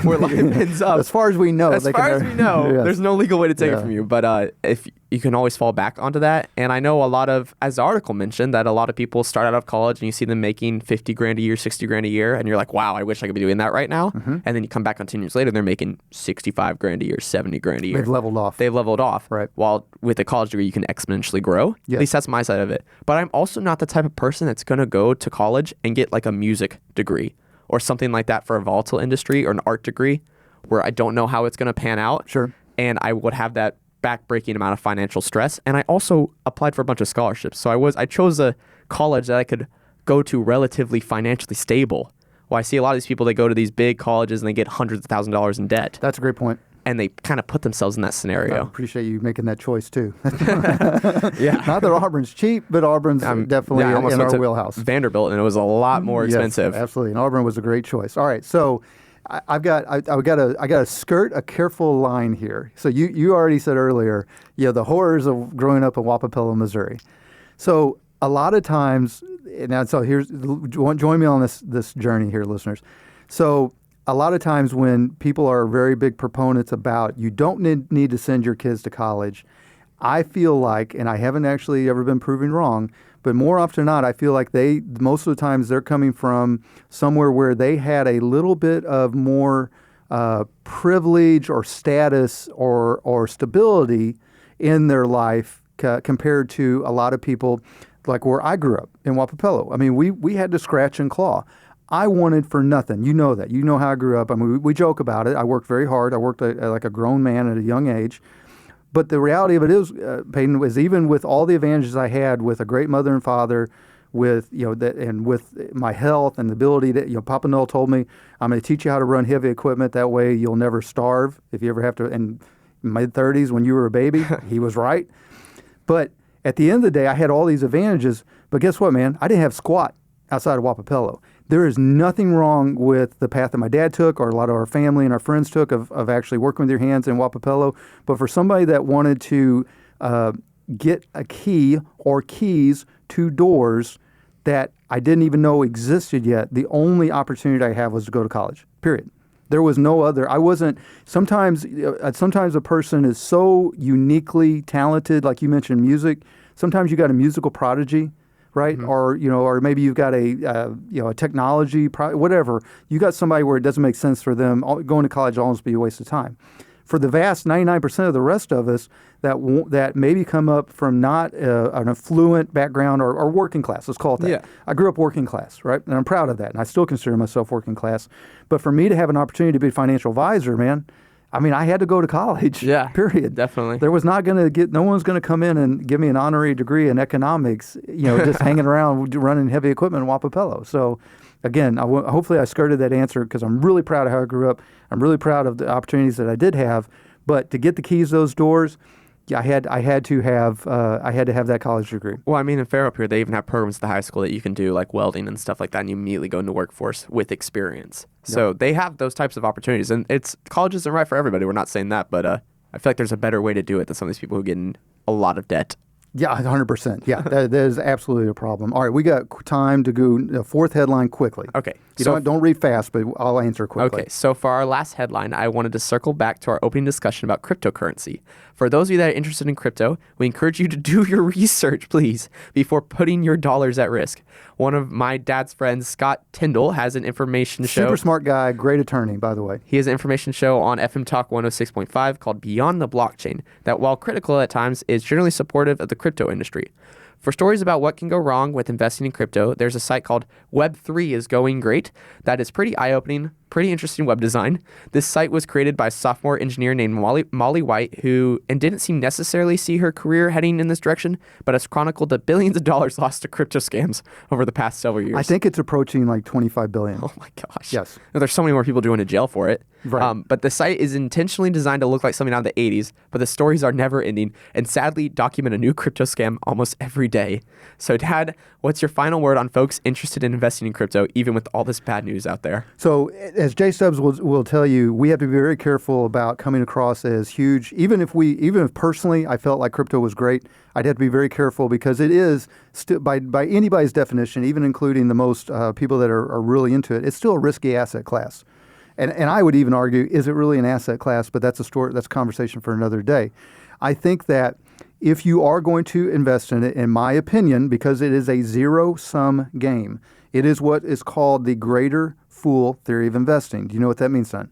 where life ends up. As far as we know. As far as we know, Yes. there's no legal way to take Yeah. it from you. But if you can always fall back onto that. And I know a lot of, as the article mentioned, that a lot of people start out of college and you see them making 50 grand a year, 60 grand a year. And you're like, wow, I wish I could be doing that right now. Mm-hmm. And then you come back on 10 years later, they're making 65 grand a year, 70 grand a year. They've leveled off. They've leveled off. Right. While with a college degree, you can exponentially grow. Yes. At least that's my side of it. But I'm also not the type of person that's going to go to college and get like a music degree or something like that for a volatile industry or an art degree where I don't know how it's going to pan out. Sure. And I would have that backbreaking amount of financial stress. And I also applied for a bunch of scholarships. So I chose a college that I could go to relatively financially stable. Well, I see a lot of these people, they go to these big colleges and they get hundreds of $1,000s in debt. That's a great point. And they kind of put themselves in that I scenario. appreciate you making that choice too. Yeah. Not that Auburn's cheap, but Auburn's definitely I almost in went our to wheelhouse. Vanderbilt, and it was a lot more Yes, expensive. absolutely, and Auburn was a great choice. All right, so I got to skirt a careful line here. So you already said earlier, the horrors of growing up in Wapapello, Missouri. So a lot of times, join me on this journey here, listeners. So a lot of times when people are very big proponents about you don't need to send your kids to college, I feel like, and I haven't actually ever been proven wrong, but more often than not, I feel like most of the times they're coming from somewhere where they had a little bit of more privilege or status or stability in their life compared to a lot of people like where I grew up in Wapapello. I mean, we had to scratch and claw. I wanted for nothing. You know that. You know how I grew up. I mean, we joke about it. I worked very hard. I worked like a grown man at a young age. But the reality of it is, Peyton, was even with all the advantages I had with a great mother and father, with and with my health and the ability to, Papa Noel told me, I'm going to teach you how to run heavy equipment. That way you'll never starve if you ever have to. In mid-30s when you were a baby, he was right. But at the end of the day, I had all these advantages. But guess what, man? I didn't have squat outside of Wapapello. There is nothing wrong with the path that my dad took or a lot of our family and our friends took of actually working with your hands in Wapapello. But for somebody that wanted to get a key or keys two doors that I didn't even know existed yet. The only opportunity I had was to go to college, period. There was no other. I wasn't. Sometimes a person is so uniquely talented, like you mentioned, music. Sometimes you got a musical prodigy, right? Or maybe you've got a technology, whatever. You got somebody where it doesn't make sense for them. Going to college will almost be a waste of time. For the vast 99% of the rest of us that maybe come up from not an affluent background or working class, let's call it that. Yeah. I grew up working class, right? And I'm proud of that. And I still consider myself working class. But for me to have an opportunity to be a financial advisor, man, I mean, I had to go to college, Yeah, period. definitely. There was not going to no one's going to come in and give me an honorary degree in economics, just hanging around running heavy equipment in Wapapello. So, again, hopefully I skirted that answer because I'm really proud of how I grew up. I'm really proud of the opportunities that I did have. But to get the keys to those doors, I had to have that college degree. Well, I mean, in Fairhope here, they even have programs at the high school that you can do like welding and stuff like that, and you immediately go into workforce with experience. So they have those types of opportunities, and college isn't right for everybody. We're not saying that, but I feel like there's a better way to do it than some of these people who get in a lot of debt. Yeah, 100%. Yeah, that is absolutely a problem. All right, we got time to go the fourth headline quickly. Okay. Don't read fast, but I'll answer quickly. Okay, so for our last headline, I wanted to circle back to our opening discussion about cryptocurrency. For those of you that are interested in crypto, we encourage you to do your research, please, before putting your dollars at risk. One of my dad's friends, Scott Tyndall, has an information show. Super smart guy, great attorney, by the way. He has an information show on FM Talk 106.5 called Beyond the Blockchain that, while critical at times, is generally supportive of the crypto industry. For stories about what can go wrong with investing in crypto, there's a site called Web3 is Going Great that is pretty eye-opening, pretty interesting web design. This site was created by a sophomore engineer named Molly White, who didn't seem necessarily see her career heading in this direction, but has chronicled the billions of dollars lost to crypto scams over the past several years. I think it's approaching like 25 billion. Oh my gosh. Yes. No, there's so many more people going to jail for it. Right. But the site is intentionally designed to look like something out of the 80s, but the stories are never ending and sadly document a new crypto scam almost every day. So, Dad, what's your final word on folks interested in investing in crypto, even with all this bad news out there? So, as Jay Stubbs will tell you, we have to be very careful about coming across as huge. Even if personally I felt like crypto was great, I'd have to be very careful because it is still, by anybody's definition, even including the most people that are really into it, it's still a risky asset class. And I would even argue, is it really an asset class? But that's a conversation for another day. I think that if you are going to invest in it, in my opinion, because it is a zero-sum game, it is what is called the greater fool theory of investing. Do you know what that means, son?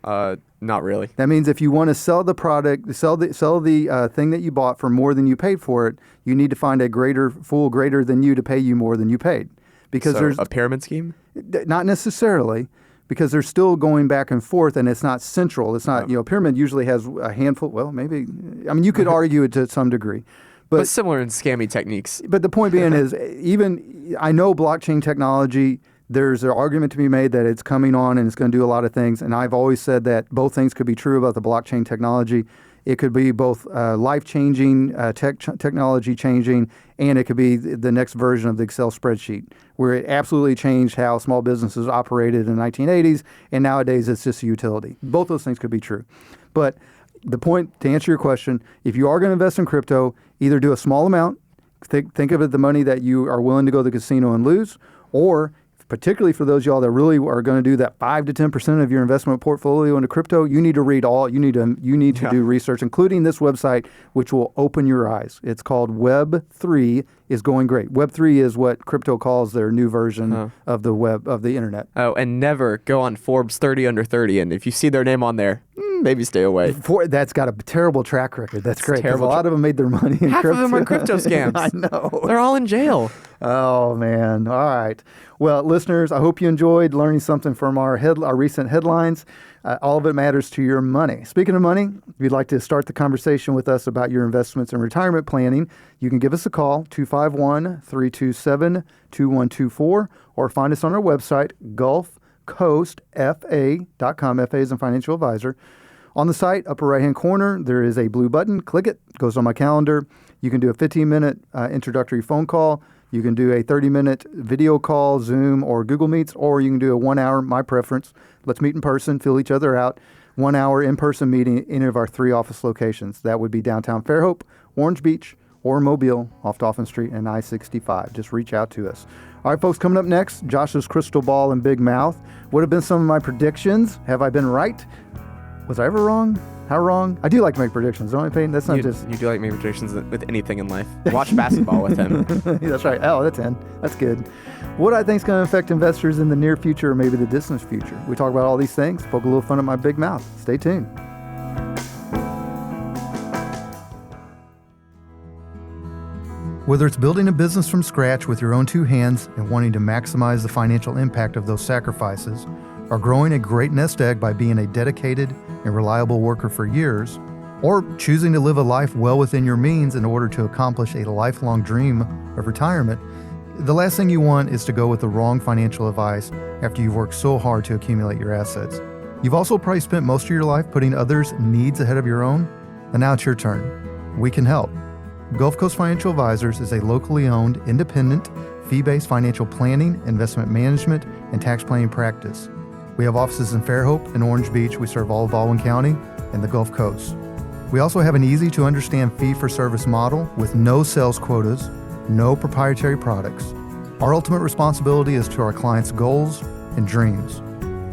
Not really. That means if you want to sell the product, sell the thing that you bought for more than you paid for it, you need to find a greater fool greater than you to pay you more than you paid. Because So there's a pyramid scheme? not necessarily, because they're still going back and forth, and it's not central. It's not, pyramid usually has a handful. Well, maybe, I mean, you could argue it to some degree. But similar in scammy techniques. But the point being is, even, I know blockchain technology, there's an argument to be made that it's coming on and it's going to do a lot of things. And I've always said that both things could be true about the blockchain technology. It could be both life-changing, technology-changing, and it could be the next version of the Excel spreadsheet, where it absolutely changed how small businesses operated in the 1980s, and nowadays it's just a utility. Both those things could be true. But the point, to answer your question, if you are going to invest in crypto, either do a small amount, think of it the money that you are willing to go to the casino and lose, or particularly for those of y'all that really are going to do that 5 to 10% of your investment portfolio into crypto, you need to read you need to do research, including this website, which will open your eyes. It's called Web3 is Going Great. Web3 is what crypto calls their new version of the web, of the internet. Oh, and never go on Forbes 30 under 30. And if you see their name on there, maybe stay away. That's got a terrible track record. That's great. 'Cause a lot of them made their money in Half crypto. of them are crypto scams. I know. They're all in jail. Oh, man. All right. Well, listeners, I hope you enjoyed learning something from our recent headlines. All of it matters to your money. Speaking of money, if you'd like to start the conversation with us about your investments and retirement planning, you can give us a call, 251-327-2124, or find us on our website, gulfcoastfa.com. FA is a financial advisor. On the site, upper right-hand corner, there is a blue button. Click it. It goes on my calendar. You can do a 15-minute introductory phone call. You can do a 30-minute video call, Zoom, or Google Meets, or you can do a 1-hour, my preference. Let's meet in person, feel each other out. 1-hour in-person meeting in any of our 3 office locations. That would be downtown Fairhope, Orange Beach, or Mobile off Dolphin Street and I-65. Just reach out to us. All right, folks, coming up next, Josh's crystal ball and big mouth. What have been some of my predictions? Have I been right? Was I ever wrong? How wrong? I do like to make predictions, don't I, Peyton? That's not You just... do like making predictions with anything in life. Watch basketball with him. That's right. Oh, that's in. That's good. What I think is going to affect investors in the near future or maybe the distant future. We talk about all these things, poke a little fun at my big mouth. Stay tuned. Whether it's building a business from scratch with your own two hands and wanting to maximize the financial impact of those sacrifices, or growing a great nest egg by being a dedicated and reliable worker for years, or choosing to live a life well within your means in order to accomplish a lifelong dream of retirement, the last thing you want is to go with the wrong financial advice after you've worked so hard to accumulate your assets. You've also probably spent most of your life putting others' needs ahead of your own, and now it's your turn. We can help. Gulf Coast Financial Advisors is a locally owned, independent, fee-based financial planning, investment management, and tax planning practice. We have offices in Fairhope and Orange Beach. We serve all of Baldwin County and the Gulf Coast. We also have an easy-to-understand fee-for-service model with no sales quotas, no proprietary products. Our ultimate responsibility is to our clients' and dreams.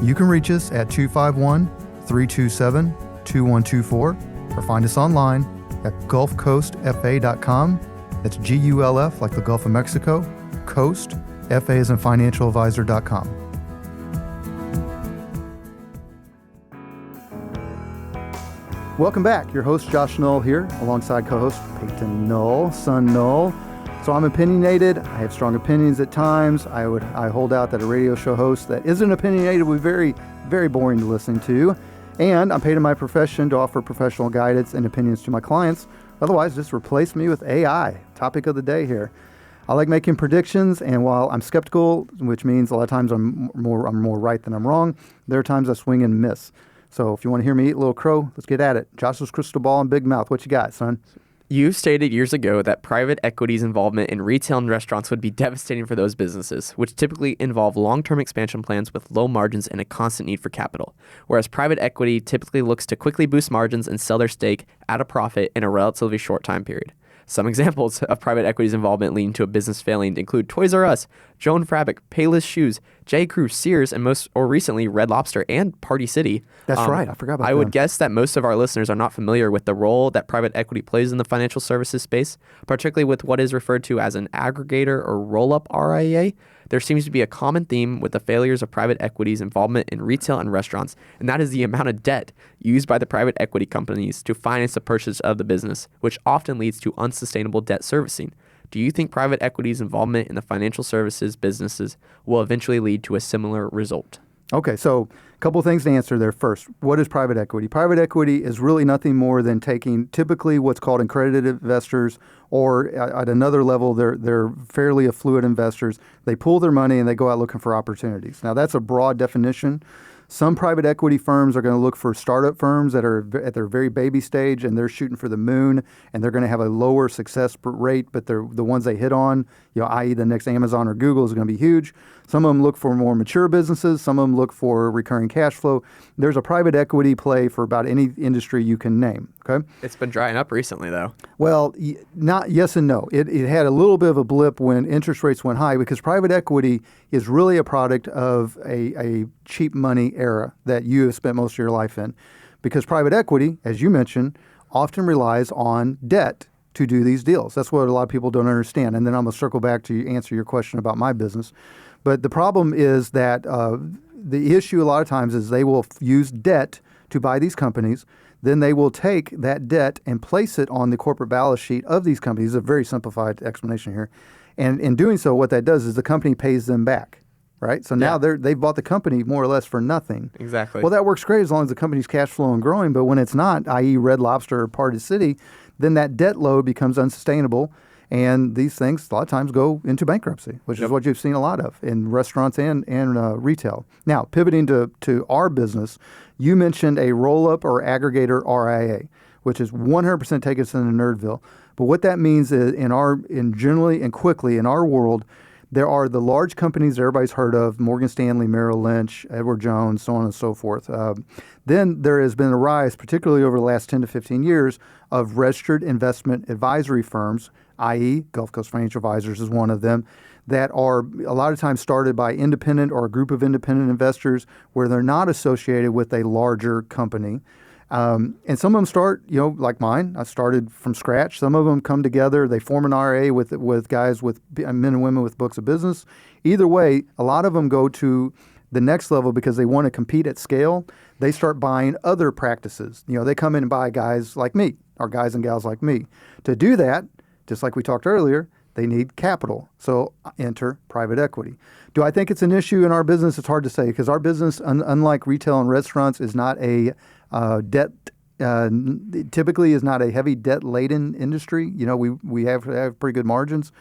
You can reach us at 251-327-2124 or find us online at gulfcoastfa.com. That's Gulf, like the Gulf of Mexico, Coast, FA as in financialadvisor.com. Welcome back. Your host, Josh Null here, alongside co-host Peyton Null, son Null. So I'm opinionated. I have strong opinions at times. I hold out that a radio show host that isn't opinionated would be very, very boring to listen to. And I'm paid in my profession to offer professional guidance and opinions to my clients. Otherwise, just replace me with AI. Topic of the day here. I like making predictions, and while I'm skeptical, which means a lot of times I'm more right than I'm wrong, there are times I swing and miss. So if you want to hear me eat a little crow, let's get at it. Josh's crystal ball and big mouth. What you got, son? You stated years ago that private equity's involvement in retail and restaurants would be devastating for those businesses, which typically involve long-term expansion plans with low margins and a constant need for capital, whereas private equity typically looks to quickly boost margins and sell their stake at a profit in a relatively short time period. Some examples of private equity's involvement leading to a business failing include Toys R Us, Joan Fabric, Payless Shoes, J. Crew, Sears, and most recently Red Lobster and Party City. That's right. I forgot about that. I would guess that most of our listeners are not familiar with the role that private equity plays in the financial services space, particularly with what is referred to as an aggregator or roll-up RIA. There seems to be a common theme with the failures of private equity's involvement in retail and restaurants, and that is the amount of debt used by the private equity companies to finance the purchase of the business, which often leads to unsustainable debt servicing. Do you think private equity's involvement in the financial services businesses will eventually lead to a similar result? Okay, so a couple of things to answer there. First, what is private equity? Private equity is really nothing more than taking typically what's called accredited investors, or at another level, they're fairly affluent investors. They pool their money and they go out looking for opportunities. Now, that's a broad definition. Some private equity firms are going to look for startup firms that are at their very baby stage and they're shooting for the moon, and they're going to have a lower success rate, but the ones they hit on, i.e. the next Amazon or Google, is going to be huge. Some of them look for more mature businesses. Some of them look for recurring cash flow. There's a private equity play for about any industry you can name. Okay. It's been drying up recently, though. Well, not yes and no. It had a little bit of a blip when interest rates went high, because private equity is really a product of a cheap money era that you have spent most of your life in. Because private equity, as you mentioned, often relies on debt to do these deals. That's what a lot of people don't understand. And then I'm going to circle back to answer your question about my business. But the problem is that the issue a lot of times is they will use debt to buy these companies. Then they will take that debt and place it on the corporate balance sheet of these companies. It's a very simplified explanation here. And in doing so, what that does is the company pays them back, right? So now they've bought the company more or less for nothing. Exactly. Well, that works great as long as the company's cash flow and growing. But when it's not, i.e. Red Lobster or Party City, then that debt load becomes unsustainable. And these things a lot of times go into bankruptcy, which is what you've seen a lot of in restaurants and retail. Now, pivoting to our business, you mentioned a roll-up or aggregator RIA, which is 100% take us into Nerdville. But what that means is in generally and quickly in our world, There are the large companies everybody's heard of, Morgan Stanley, Merrill Lynch, Edward Jones, so on and so forth. Then there has been a rise, particularly over the last 10 to 15 years, of registered investment advisory firms, i.e. Gulf Coast Financial Advisors is one of them, that are a lot of times started by independent or a group of independent investors where they're not associated with a larger company. And some of them start, like mine. I started from scratch. Some of them come together. They form an RA with guys, with men and women with books of business. Either way, a lot of them go to the next level because they want to compete at scale. They start buying other practices. They come in and buy guys like me, or guys and gals like me. To do that, just like we talked earlier, they need capital. So enter private equity. Do I think it's an issue in our business? It's hard to say because our business, unlike retail and restaurants, is not a typically is not a heavy debt-laden industry. We have pretty good margins,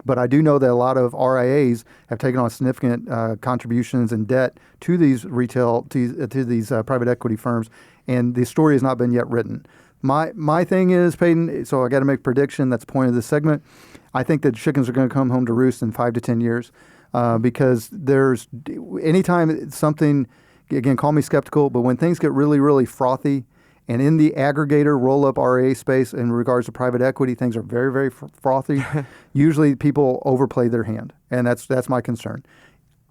but I do know that a lot of RIAs have taken on significant contributions and debt to these to these private equity firms, and the story has not been yet written. My thing is, Peyton, so I got to make a prediction. That's the point of this segment. I think that chickens are going to come home to roost in 5 to 10 years because there's anytime something, again, call me skeptical, but when things get really, really frothy and in the aggregator roll-up RIA space in regards to private equity, things are very, very frothy. Usually people overplay their hand, and that's my concern.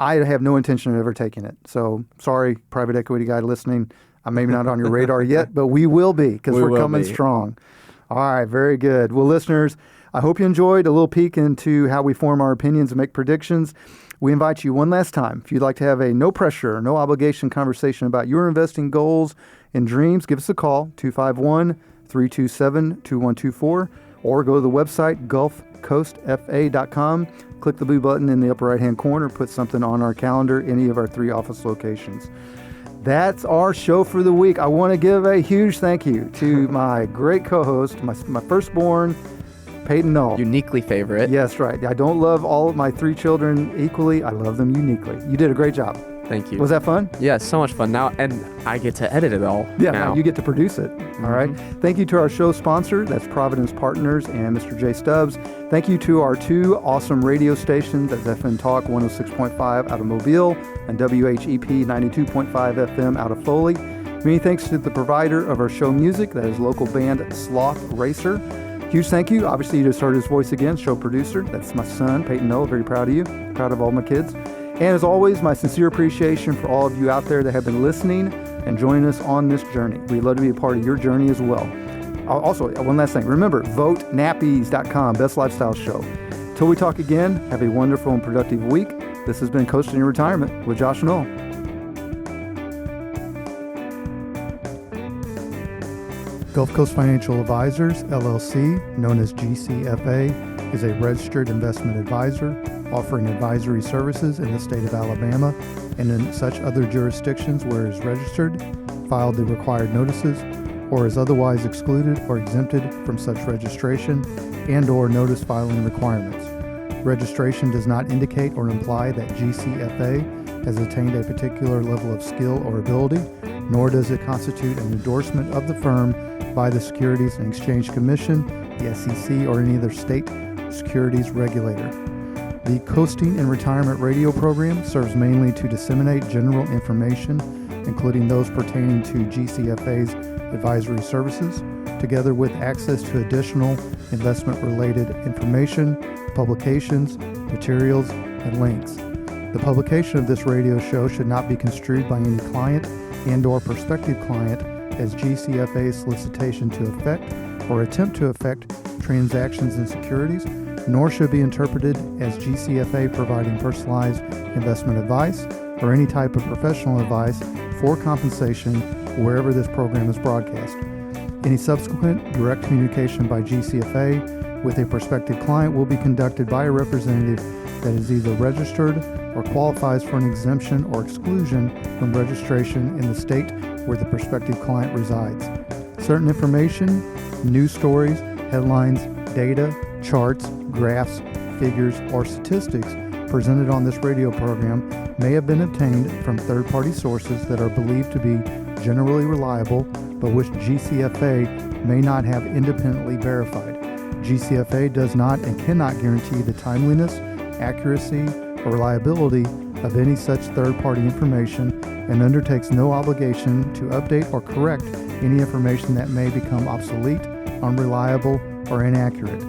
I have no intention of ever taking it. So sorry, private equity guy listening. I'm maybe not on your radar yet, but we will be because we're coming strong. All right, very good. Well, listeners, I hope you enjoyed a little peek into how we form our opinions and make predictions. We invite you one last time, if you'd like to have a no pressure, no obligation conversation about your investing goals and dreams, give us a call, 251-327-2124, or go to the website, gulfcoastfa.com. Click the blue button in the upper right-hand corner, put something on our calendar, any of our 3 office locations. That's our show for the week. I want to give a huge thank you to my great co-host, my firstborn, Peyton Null. Uniquely favorite. Yes, right. I don't love all of my 3 children equally. I love them uniquely. You did a great job. Thank you. Was that fun? Yeah, so much fun now, and I get to edit it all. Yeah, now. You get to produce it. All right. Thank you to our show sponsor, that's Providence Partners and Mr. Jay Stubbs. Thank you to our 2 awesome radio stations, that's FM Talk 106.5 out of Mobile and WHEP 92.5 FM out of Foley. Many thanks to the provider of our show music, that is local band Sloth Racer. Huge thank you. Obviously, you just heard his voice again, show producer. That's my son, Peyton Null. Very proud of you. Proud of all my kids. And as always, my sincere appreciation for all of you out there that have been listening and joining us on this journey. We'd love to be a part of your journey as well. Also, one last thing. Remember, votenappies.com, Best Lifestyle Show. Till we talk again, have a wonderful and productive week. This has been Coasting in Retirement with Josh Null. Gulf Coast Financial Advisors, LLC, known as GCFA, is a registered investment advisor offering advisory services in the state of Alabama and in such other jurisdictions where it is registered, filed the required notices, or is otherwise excluded or exempted from such registration and/or notice filing requirements. Registration does not indicate or imply that GCFA has attained a particular level of skill or ability, nor does it constitute an endorsement of the firm by the Securities and Exchange Commission, the SEC, or any other state securities regulator. The Coasting in Retirement radio program serves mainly to disseminate general information, including those pertaining to GCFA's advisory services, together with access to additional investment-related information, publications, materials, and links. The publication of this radio show should not be construed by any client and/or prospective client as GCFA's solicitation to effect or attempt to effect transactions in securities, nor should be interpreted as GCFA providing personalized investment advice or any type of professional advice for compensation wherever this program is broadcast. Any subsequent direct communication by GCFA with a prospective client will be conducted by a representative that is either registered or qualifies for an exemption or exclusion from registration in the state where the prospective client resides. Certain information, news stories, headlines, data, charts, graphs, figures, or statistics presented on this radio program may have been obtained from third-party sources that are believed to be generally reliable, but which GCFA may not have independently verified. GCFA does not and cannot guarantee the timeliness, accuracy, or reliability of any such third-party information and undertakes no obligation to update or correct any information that may become obsolete, unreliable, or inaccurate.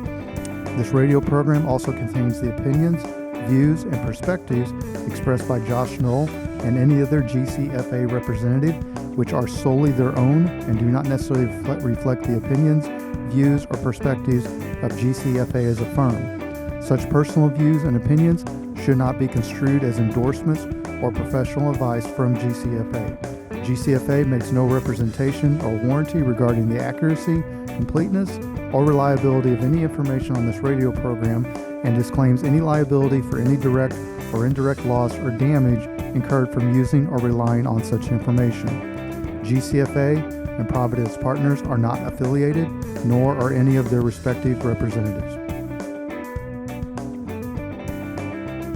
This radio program also contains the opinions, views, and perspectives expressed by Josh Knoll and any other GCFA representative, which are solely their own and do not necessarily reflect the opinions, views, or perspectives of GCFA as a firm. Such personal views and opinions should not be construed as endorsements or professional advice from GCFA. GCFA makes no representation or warranty regarding the accuracy, completeness, or reliability of any information on this radio program and disclaims any liability for any direct or indirect loss or damage incurred from using or relying on such information. GCFA and Providence Partners are not affiliated, nor are any of their respective representatives.